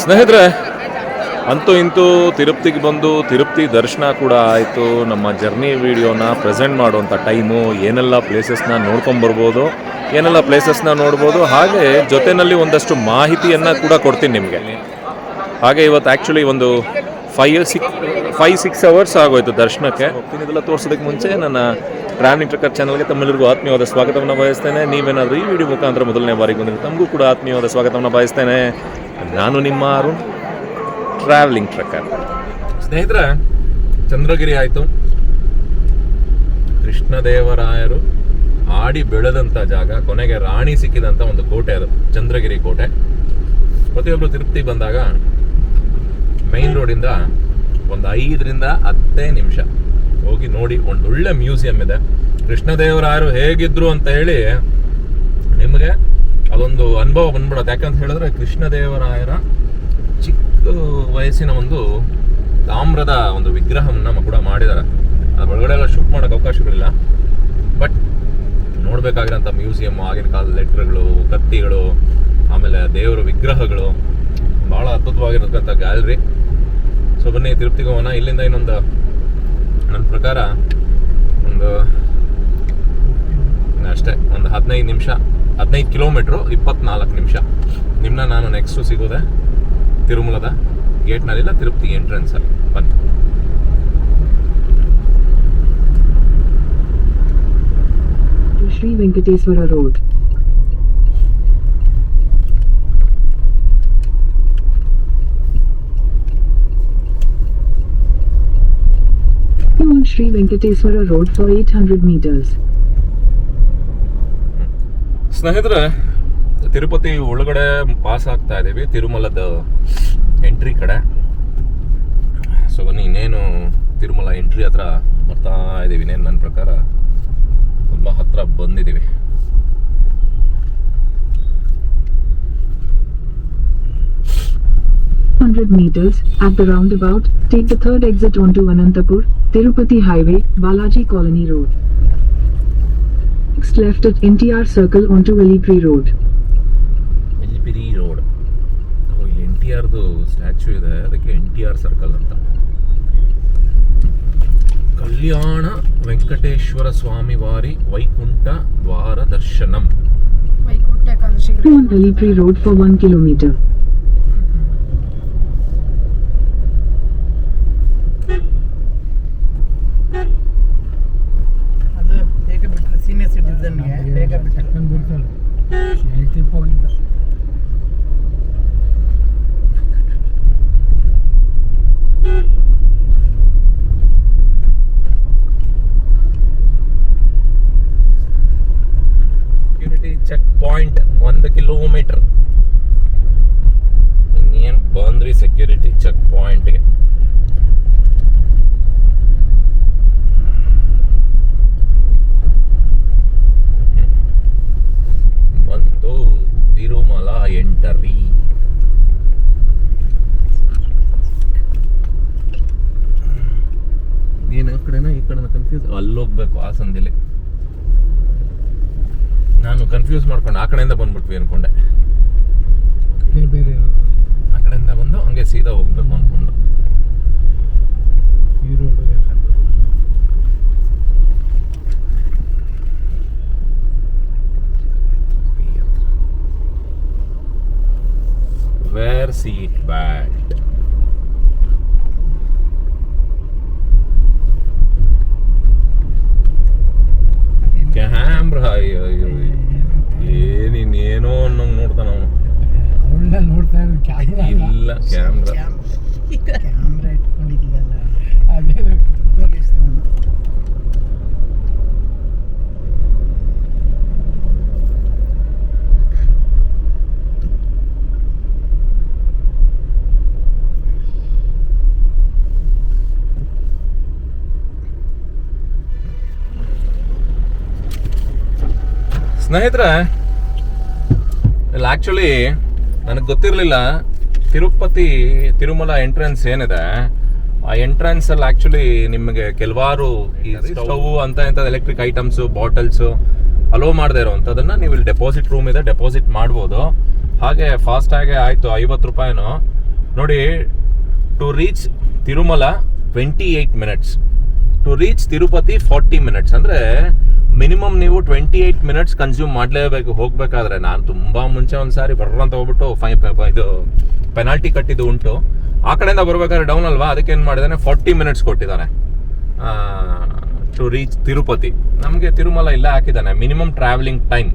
ಸ್ನೇಹಿತರೆ, ಅಂತೂ ಇಂತೂ ತಿರುಪತಿಗೆ ಬಂದು ತಿರುಪತಿ ದರ್ಶನ ಕೂಡ ಆಯಿತು. ನಮ್ಮ ಜರ್ನಿ ವಿಡಿಯೋನ ಪ್ರೆಸೆಂಟ್ ಮಾಡುವಂಥ ಟೈಮು, ಏನೆಲ್ಲ ಪ್ಲೇಸಸ್ನ ನೋಡ್ಕೊಂಬರ್ಬೋದು, ಏನೆಲ್ಲ ಪ್ಲೇಸಸ್ನ ನೋಡ್ಬೋದು, ಹಾಗೆ ಜೊತೆಯಲ್ಲಿ ಒಂದಷ್ಟು ಮಾಹಿತಿಯನ್ನು ಕೂಡ ಕೊಡ್ತೀನಿ ನಿಮಗೆ. ಹಾಗೆ ಇವತ್ತು ಆ್ಯಕ್ಚುಲಿ ಒಂದು 5-6 ಅವರ್ಸ್ ಆಗೋಯ್ತು ದರ್ಶನಕ್ಕೆ. ಇದೆಲ್ಲ ತೋರಿಸೋದಕ್ಕೆ ಮುಂಚೆ ನನ್ನ ಟ್ರಾವೆಲಿಂಗ್ ಟ್ರಕ್ಕರ್ ಚಾನಲ್ಗೆ ತಮ್ಮೆಲ್ಲರಿಗೂ ಆತ್ಮೀಯವಾದ ಸ್ವಾಗತವನ್ನು ಬಯಸ್ತೇನೆ. ನೀವೇನಾದರೂ ಈ ವಿಡಿಯೋ ಮುಖಾಂತರ ಮೊದಲನೇ ಬಾರಿಗೆ ಬಂದರೆ ತಮಗೂ ಕೂಡ ಆತ್ಮೀಯವಾದ ಸ್ವಾಗತವನ್ನು ಬಯಸ್ತೇನೆ. ನಾನು ನಿಮ್ಮ ಅರುಣ್, ಟ್ರಾವೆಲಿಂಗ್ ಟ್ರಕ್ಕರ್. ಸ್ನೇಹಿತರೆ, ಚಂದ್ರಗಿರಿ ಆಯಿತು. ಕೃಷ್ಣದೇವರಾಯರು ಆಡಿ ಬೆಳೆದಂಥ ಜಾಗ, ಕೊನೆಗೆ ರಾಣಿ ಸಿಕ್ಕಿದಂಥ ಒಂದು ಕೋಟೆ ಅದು ಚಂದ್ರಗಿರಿ ಕೋಟೆ. ಪ್ರತಿಯೊಬ್ಬರು ತಿರುಪತಿ ಬಂದಾಗ ಮೈನ್ ರೋಡಿಂದ ಒಂದು 5-10 ನಿಮಿಷ ಹೋಗಿ ನೋಡಿ. ಒಂದು ಒಳ್ಳೆ ಮ್ಯೂಸಿಯಂ ಇದೆ. ಕೃಷ್ಣದೇವರಾಯರು ಹೇಗಿದ್ರು ಅಂತ ಹೇಳಿ ನಿಮಗೆ ಅದೊಂದು ಅನುಭವ ಬಂದ್ಬಿಡತ್ತೆ. ಯಾಕಂತ ಹೇಳಿದ್ರೆ ಕೃಷ್ಣದೇವರಾಯರ ಚಿಕ್ಕ ವಯಸ್ಸಿನ ಒಂದು ತಾಮ್ರದ ಒಂದು ವಿಗ್ರಹವನ್ನು ಕೂಡ ಮಾಡಿದ್ದಾರೆ. ಅದು ಒಳಗಡೆ ಎಲ್ಲ ಶೂಟ್ ಮಾಡೋಕ್ಕೆ ಅವಕಾಶಗಳಿಲ್ಲ, ಬಟ್ ನೋಡಬೇಕಾಗಿರೋಂಥ ಮ್ಯೂಸಿಯಮ್, ಆಗಿನ ಕಾಲದ ಲೆಟ್ರ್ಗಳು, ಕತ್ತಿಗಳು, ಆಮೇಲೆ ದೇವರ ವಿಗ್ರಹಗಳು, ಭಾಳ ಅದ್ಭುತವಾಗಿರತಕ್ಕಂಥ ಗ್ಯಾಲರಿ. ಸೊ ಬನ್ನಿ ತಿರುಪತಿಗೆ ಹೋಗೋಣ. ಇಲ್ಲಿಂದ ಇನ್ನೊಂದು ನನ್ನ ಪ್ರಕಾರ ಒಂದು ಅಷ್ಟೇ ಒಂದು 15 ನಿಮಿಷ, 15 ಕಿಲೋಮೀಟ್ರು 24 ನಿಮಿಷ. ನಿಮ್ಮನ್ನ ನಾನು ನೆಕ್ಸ್ಟು ಸಿಗೋದೆ ತಿರುಮಲದ ಗೇಟ್ನಲ್ಲಿಲ್ಲ, ತಿರುಪತಿ ಎಂಟ್ರೆನ್ಸಲ್ಲಿ. ಬನ್ನಿ. Shri Venkateshwara road. On Sri Venkateswara Road for 800 meters. ಸ್ನೇಹಿತರೆ, ತಿರುಪತಿ ಒಳಗಡೆ ಪಾಸ್ ಆಗ್ತಾ ಇದ್ದೀವಿ, ತಿರುಮಲದ ಎಂಟ್ರಿ ಕಡೆ. ಸೊ ಬನ್ನಿ, ಇನ್ನೇನು ತಿರುಮಲ ಎಂಟ್ರಿ ಹತ್ರ ಬರ್ತಾ ಇದ್ದೀವಿ. ಇನ್ನೇನು ನನ್ನ ಪ್ರಕಾರ ತುಂಬ ಹತ್ರ ಬಂದಿದ್ದೀವಿ. meters at the roundabout, take the third exit onto Anantapur, Tirupati Highway, Balaji Colony Road. Next left at NTR Circle onto Velipri Road. Velipri Road. ಇಲ್ಲಿ NTRದು ಸ್ಟ್ಯಾಚ್ಯೂ ಇದೆ, ಅದಕ್ಕೆ NTR ಸರ್ಕಲ್ ಅಂತ. ಕಲ್ಯಾಣ ವೆಂಕಟೇಶ್ವರ ಸ್ವಾಮಿ ವಾರಿ ವೈಕುಂಠ ದ್ವಾರ ದರ್ಶನಂ. On Velipri Road for 1 kilometer. Senior ಸಿಟಿಸನ್ಗೆ ಬೇಗ ಬಿಡ್ತಾರೆ. Security check point 1 kilometre. ಇನ್ನೇನು ಬಂದ್ವಿ ಸೆಕ್ಯೂರಿಟಿ ಚೆಕ್ ಪಾಯಿಂಟ್ಗೆ. ತಿರುಮಲ ಎಂಟರಿ. ಏನು ಆ ಕಡೆನ ಈ ಕಡೆನ ಕನ್ಫ್ಯೂಸ್, ಅಲ್ಲೋಗ್ಬೇಕು ಆ ಸಂದಿಲಿ. ನಾನು ಕನ್ಫ್ಯೂಸ್ ಮಾಡ್ಕೊಂಡು ಆ ಕಡೆಯಿಂದ ಬಂದ್ಬಿಟ್ವಿ ಅನ್ಕೊಂಡೆ. ಬೇರೆ ಆ ಕಡೆಯಿಂದ ಬಂದು ಹಂಗೆ ಸೀದಾ ಹೋಗ್ಬೇಕು ಅನ್ಕೊಂಡು. ಈ road Wear seat belt. Camera ಏನೇನೋ ಅನ್ನೋಂಗೆ ನೋಡ್ತಾನ ಅವನು. ನೋಡ್ತಾ ಇರೋದು ಇಲ್ಲ, ಕ್ಯಾಮ್ರಾ ಇಟ್ಕೊಂಡಿದ್ದೀಯಲ್ಲ, ಅದೇ ಸ್ನೇಹಿತರೆ, ಇಲ್ಲಿ ಆ್ಯಕ್ಚುಲಿ ನನಗೆ ಗೊತ್ತಿರಲಿಲ್ಲ ತಿರುಮಲ ಎಂಟ್ರೆನ್ಸ್ ಏನಿದೆ, ಆ ಎಂಟ್ರೆನ್ಸಲ್ಲಿ ಆ್ಯಕ್ಚುಲಿ ನಿಮಗೆ ಕೆಲವಾರು ಈ ಸ್ಟವ್ ಅಂತ ಇಂಥದ್ದು ಎಲೆಕ್ಟ್ರಿಕ್ ಐಟಮ್ಸು, ಬಾಟಲ್ಸು ಅಲೋ ಮಾಡದೇ ಇರೋವಂಥದ್ದನ್ನು ನೀವು ಇಲ್ಲಿ ಡೆಪಾಸಿಟ್ ರೂಮ್ ಇದೆ, ಡೆಪಾಸಿಟ್ ಮಾಡ್ಬೋದು. ಹಾಗೆ ಫಾಸ್ಟಾಗೆ ಆಯಿತು 50 ರೂಪಾಯಿನೋ ನೋಡಿ. To reach Tirumala 28 minutes, to reach Tirupati 40 minutes. ಅಂದರೆ ಮಿನಿಮಮ್ ನೀವು 28 ಮಿನಿಟ್ಸ್ ಕನ್ಸ್ಯೂಮ್ ಮಾಡಲೇಬೇಕು ಹೋಗಬೇಕಾದ್ರೆ. ನಾನು ತುಂಬ ಮುಂಚೆ ಒಂದು ಸಾರಿ ಬರ್ರಂತ ಹೋಗ್ಬಿಟ್ಟು ಇದು ಪೆನಾಲ್ಟಿ ಕಟ್ಟಿದ್ದು ಉಂಟು. ಆ ಕಡೆಯಿಂದ ಬರ್ಬೇಕಾದ್ರೆ ಡೌನ್ ಅಲ್ವಾ, ಅದಕ್ಕೆ ಏನು ಮಾಡಿದ್ದಾನೆ 40 ಮಿನಿಟ್ಸ್ ಕೊಟ್ಟಿದ್ದಾನೆ ಟು ರೀಚ್ ತಿರುಪತಿ. ನಮಗೆ ತಿರುಮಲ ಇಲ್ಲ ಹಾಕಿದ್ದಾನೆ minimum travelling time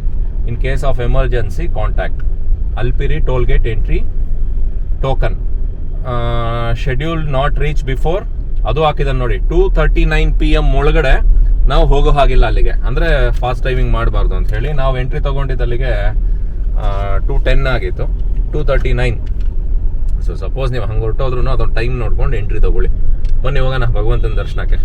in case of emergency contact. Alipiri toll gate entry token schedule not reach before ಅದು ಹಾಕಿದ್ದಾನೆ ನೋಡಿ. 2:39 PM ಒಳಗಡೆ ನಾವು ಹೋಗೋ ಹಾಗಿಲ್ಲ ಅಲ್ಲಿಗೆ, ಅಂದರೆ ಫಾಸ್ಟ್ ಡ್ರೈವಿಂಗ್ ಮಾಡಬಾರ್ದು ಅಂತ ಹೇಳಿ ನಾವು ಎಂಟ್ರಿ ತೊಗೊಂಡಿದ್ದು ಅಲ್ಲಿಗೆ 2:10 ಆಗಿತ್ತು, 2:39. ಸೊ ಸಪೋಸ್ ನೀವು ಹಂಗೆ ಹೊರಟೋದ್ರೂ ಅದೊಂದು ಟೈಮ್ ನೋಡ್ಕೊಂಡು ಎಂಟ್ರಿ ತೊಗೊಳ್ಳಿ. ಬನ್ನಿ ಹೋಗೋಣ ಭಗವಂತನ ದರ್ಶನಕ್ಕೆ.